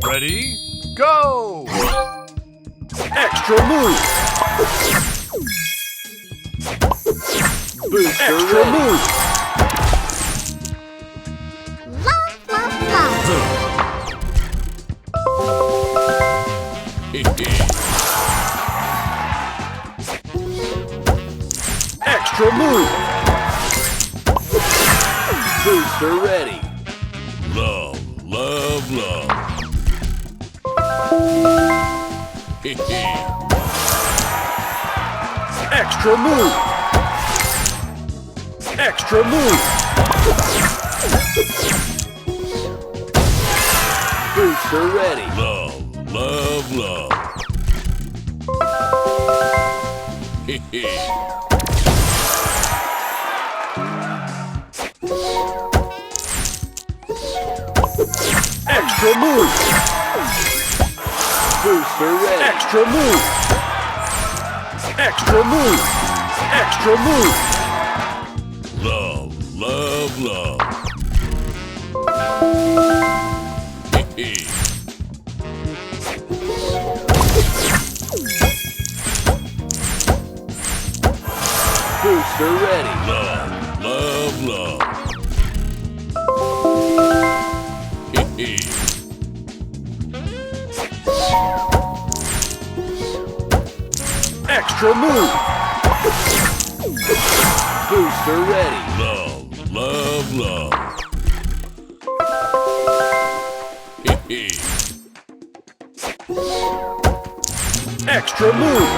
Ready, go! Extra move! Booster extra ready. Move! Love, love, love! Extra move! Booster ready! Love, love, love. Extra move! Extra move! Booster ready! Love, love, love. Extra move! Booster ready! Extra move! Extra move! Extra move! Love, love, love. Booster ready! Love, love, love. Extra move! Booster ready! Love, love, love. Extra move!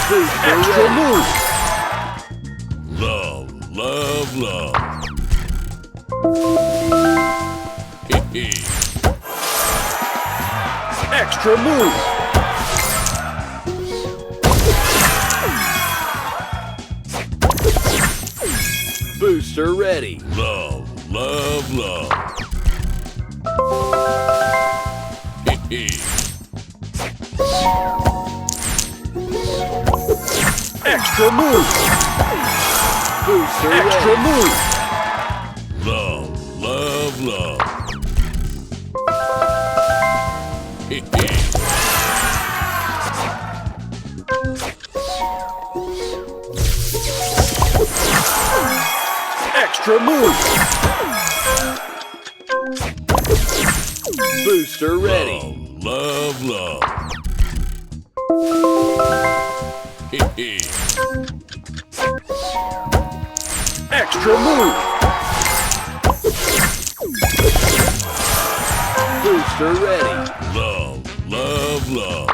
Booster extra ready. Move! Love, love, love. Extra move! Booster ready! Love, love, love. Extra move! Booster extra ready. Move! Love, love, love. Extra move! Booster ready! Love, love, love. Extra move! Booster ready! Love, love, love.